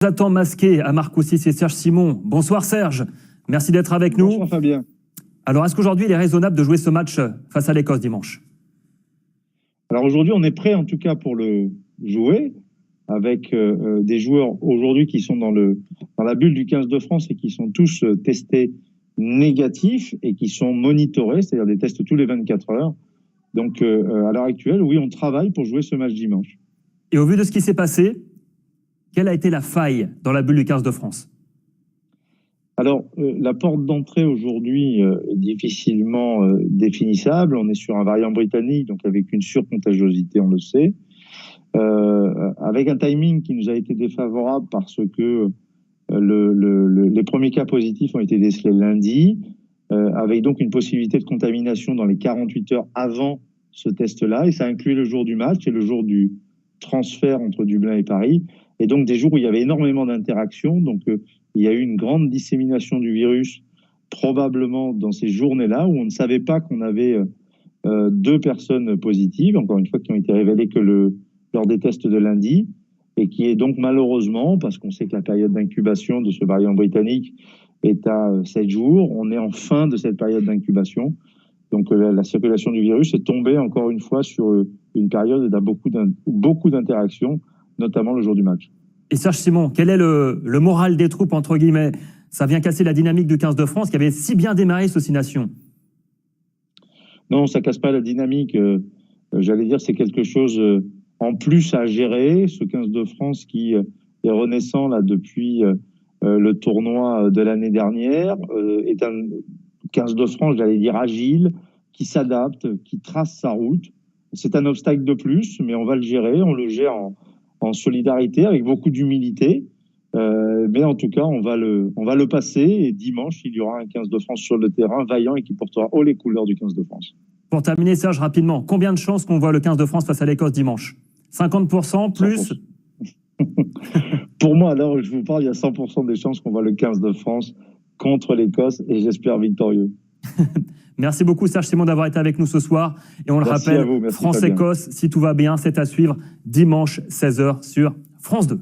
Attend masqué à Marcoussis et Serge Simon. Bonsoir Serge, merci d'être avec nous. Bonsoir Fabien. Alors est-ce qu'aujourd'hui il est raisonnable de jouer ce match face à l'Écosse dimanche? Alors aujourd'hui on est prêt en tout cas pour le jouer avec des joueurs aujourd'hui qui sont dans la bulle du 15 de France et qui sont tous testés négatifs et qui sont monitorés, c'est-à-dire des tests tous les 24 heures. Donc à l'heure actuelle, oui, on travaille pour jouer ce match dimanche. Et au vu de ce qui s'est passé, quelle a été la faille dans la bulle du 15 de France? Alors, la porte d'entrée aujourd'hui est difficilement définissable. On est sur un variant britannique, donc avec une surcontagiosité, on le sait, avec un timing qui nous a été défavorable parce que les premiers cas positifs ont été décelés lundi, avec donc une possibilité de contamination dans les 48 heures avant ce test-là, et ça inclut le jour du match et le jour du transfert entre Dublin et Paris, et donc des jours où il y avait énormément d'interactions. Donc il y a eu une grande dissémination du virus, probablement dans ces journées-là, où on ne savait pas qu'on avait 2 personnes positives, encore une fois, qui ont été révélées que lors des tests de lundi, et qui est donc malheureusement, parce qu'on sait que la période d'incubation de ce variant britannique est à 7 jours, on est en fin de cette période d'incubation. Donc la circulation du virus est tombée encore une fois sur une période où il y a beaucoup d'interactions, notamment le jour du match. Et Serge Simon, quel est le moral des troupes, entre guillemets? Ça vient casser la dynamique du 15 de France qui avait si bien démarré ce 6 Nations. Non, ça casse pas la dynamique. J'allais dire, c'est quelque chose en plus à gérer. Ce 15 de France qui est renaissant là depuis le tournoi de l'année dernière est un 15 de France, j'allais dire, agile, qui s'adapte, qui trace sa route. C'est un obstacle de plus, mais on va le gérer. On le gère en solidarité, avec beaucoup d'humilité. Mais en tout cas, on va le passer. Et dimanche, il y aura un 15 de France sur le terrain, vaillant et qui portera haut les couleurs du 15 de France. Pour terminer, Serge, rapidement, combien de chances qu'on voit le 15 de France face à l'Écosse dimanche? 50% plus 100%. Pour moi, alors je vous parle, il y a 100% des chances qu'on voit le 15 de France contre l'Écosse, et j'espère victorieux. Merci beaucoup Serge Simon d'avoir été avec nous ce soir. Et on le rappelle, France-Écosse, si tout va bien, c'est à suivre dimanche 16h sur France 2.